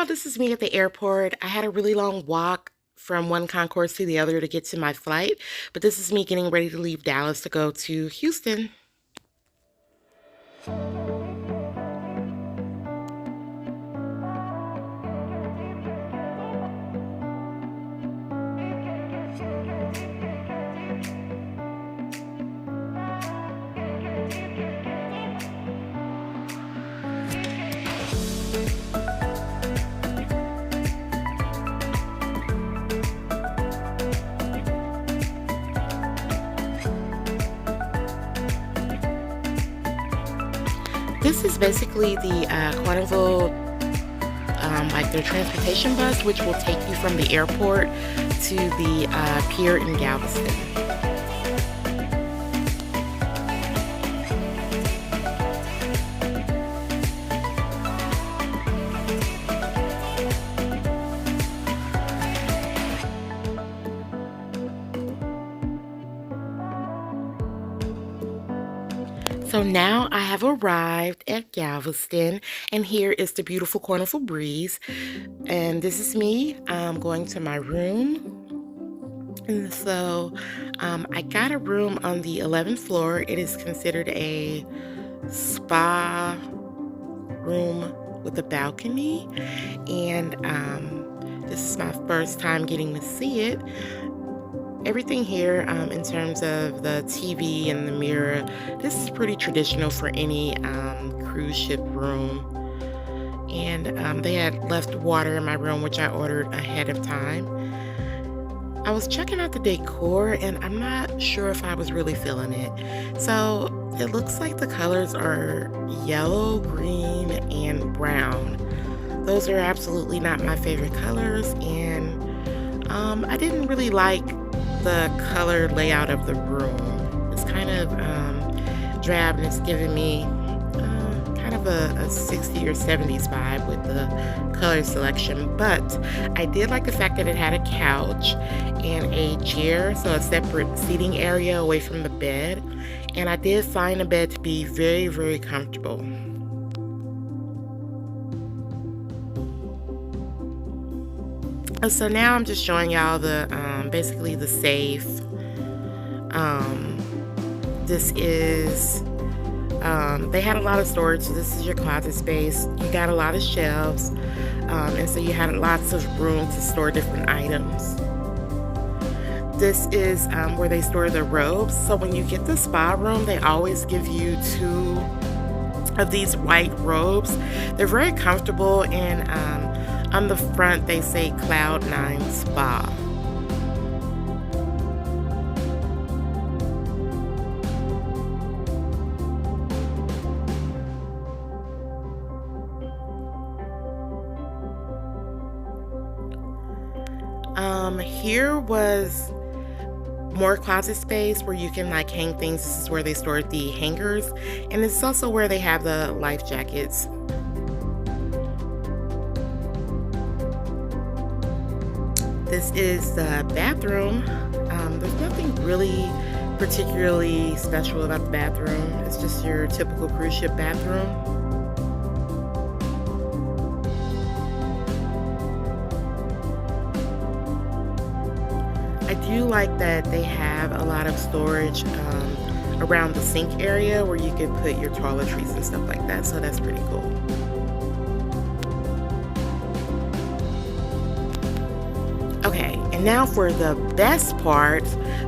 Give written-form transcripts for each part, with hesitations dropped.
y'all, this is me at the airport. I had a really long walk from one concourse to the other to get to my flight, but this is me getting ready to leave Dallas to go to Houston. This is basically the Carnival, like their transportation bus, which will take you from the airport to the pier in Galveston. So now I have arrived at Galveston, and here is the beautiful Carnival breeze. And this is me going to my room. And so I got a room on the 11th floor. It is considered a spa room with a balcony. And this is my first time getting to see it. Everything here, in terms of the TV and the mirror, this is pretty traditional for any cruise ship room. And they had left water in my room, which I ordered ahead of time. I was checking out the decor, and I'm not sure if I was really feeling it. So it looks like the colors are yellow, green, and brown. Those are absolutely not my favorite colors, and I didn't really like the color layout of the room. It's kind of drab, and it's giving me kind of a 60s or 70s vibe with the color selection. But I did like the fact that it had a couch and a chair, so a separate seating area away from the bed. And I did find the bed to be very, very comfortable. So now I'm just showing y'all the basically the safe. This is they had a lot of storage. So this is your closet space. You got a lot of shelves, and so you had lots of room to store different items. This is where they store the robes. So when you get the spa room, they always give you 2 of these white robes. They're very comfortable, and on the front, they say Cloud9 Spa. Here was more closet space where you can like hang things. This is where they store the hangers, and this is also where they have the life jackets. This is the bathroom. There's nothing really particularly special about the bathroom. It's just your typical cruise ship bathroom. I do like that they have a lot of storage around the sink area where you can put your toiletries and stuff like that, so that's pretty cool. Okay, and now for the best part,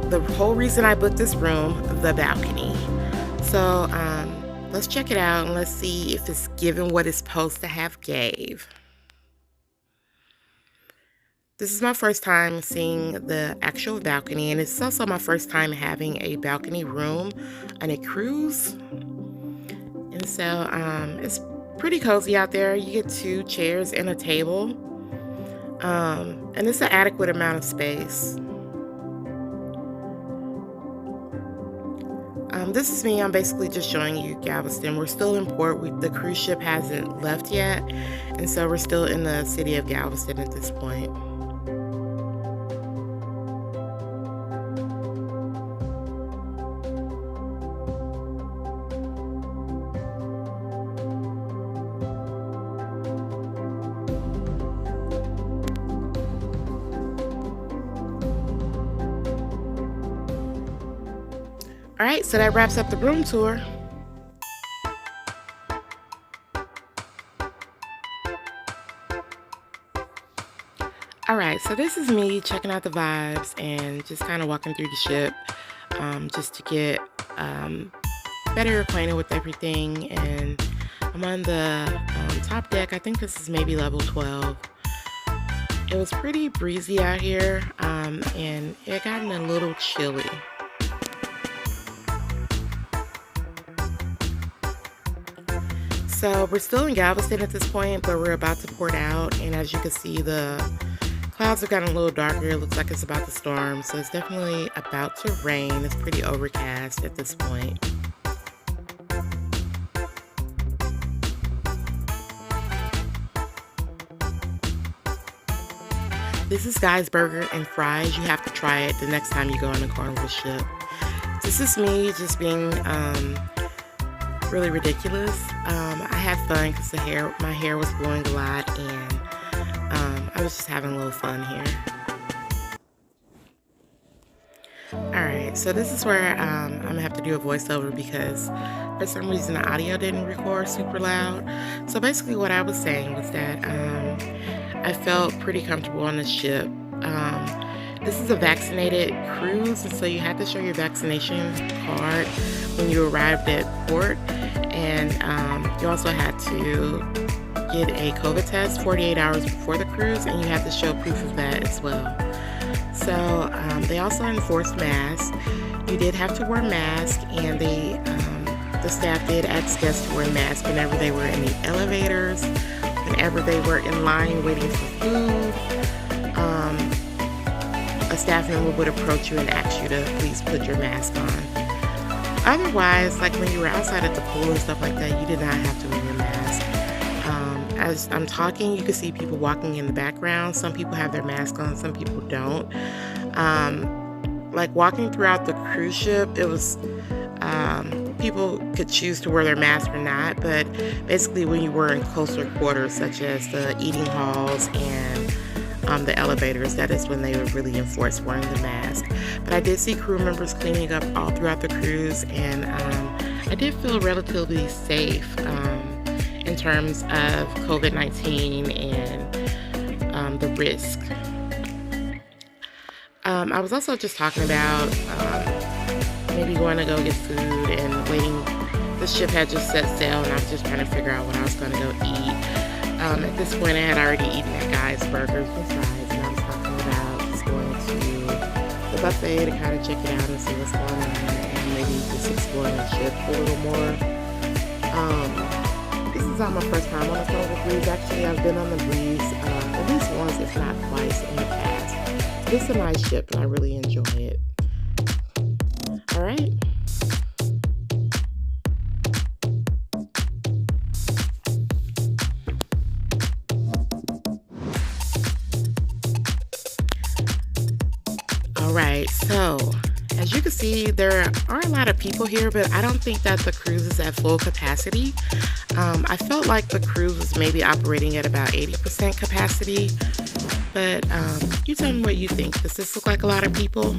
the whole reason I booked this room, the balcony. So let's check it out and let's see if it's given what it's supposed to have gave. This is my first time seeing the actual balcony, and it's also my first time having a balcony room on a cruise. And so it's pretty cozy out there. You get 2 chairs and a table. And it's an adequate amount of space. This is me. I'm basically just showing you Galveston. We're still in port. The cruise ship hasn't left yet, and so we're still in the city of Galveston at this point. All right, so that wraps up the room tour. All right, so this is me checking out the vibes and just kind of walking through the ship, just to get better acquainted with everything. And I'm on the top deck. I think this is maybe level 12. It was pretty breezy out here, and it gotten a little chilly. So we're still in Galveston at this point, but we're about to port out. And as you can see, the clouds have gotten a little darker. It looks like it's about to storm, so it's definitely about to rain. It's pretty overcast at this point. This is Guy's Burger and Fries. You have to try it the next time you go on a Carnival ship. This is me just being really ridiculous. I had fun because my hair was blowing a lot, and I was just having a little fun here. Alright, so this is where I'm gonna have to do a voiceover because for some reason the audio didn't record super loud. So basically what I was saying was that I felt pretty comfortable on the ship. This is a vaccinated cruise, and so you had to show your vaccination card when you arrived at port, and you also had to get a COVID test 48 hours before the cruise, and you had to show proof of that as well. So they also enforced masks. You did have to wear masks, and the staff did ask guests to wear masks whenever they were in the elevators, whenever they were in line waiting for food. A staff member would approach you and ask you to please put your mask on. Otherwise, like when you were outside at the pool and stuff like that, you did not have to wear your mask. As I'm talking, you can see people walking in the background. Some people have their mask on, some people don't. Like walking throughout the cruise ship, it was people could choose to wear their mask or not, but basically when you were in closer quarters, such as the eating halls and the elevators, that is when they would really enforce wearing the mask. But I did see crew members cleaning up all throughout the cruise, and I did feel relatively safe in terms of COVID-19 and the risk. I was also just talking about maybe going to go get food and waiting. The ship had just set sail, and I was just trying to figure out what I was going to go eat. At this point, I had already eaten at Guy's Burgers and Fries, and I was talking about just going to the buffet to kind of check it out and see what's going on, and maybe just exploring the ship a little more. This is not my first time on a Carnival cruise. Actually, I've been on the breeze at least once, if not twice, in the past. It's a nice ship, and I really enjoy it. All right. Alright, so as you can see, there are a lot of people here, but I don't think that the cruise is at full capacity. I felt like the cruise was maybe operating at about 80% capacity, but you tell me what you think. Does this look like a lot of people?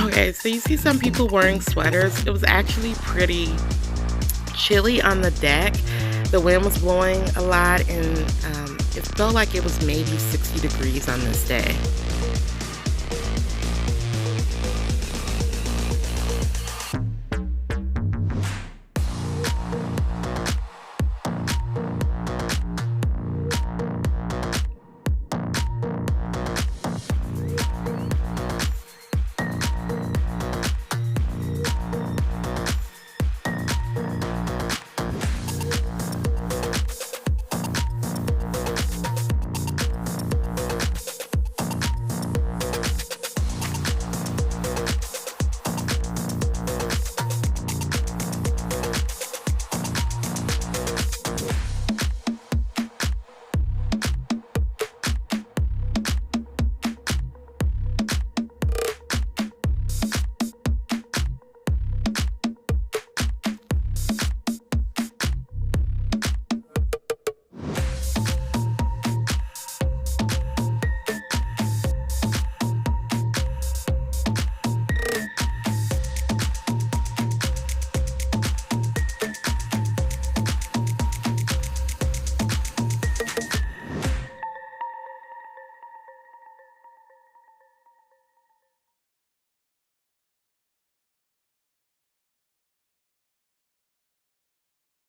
Okay, so you see some people wearing sweaters. It was actually pretty chilly on the deck. The wind was blowing a lot, and it felt like it was maybe 60 degrees on this day.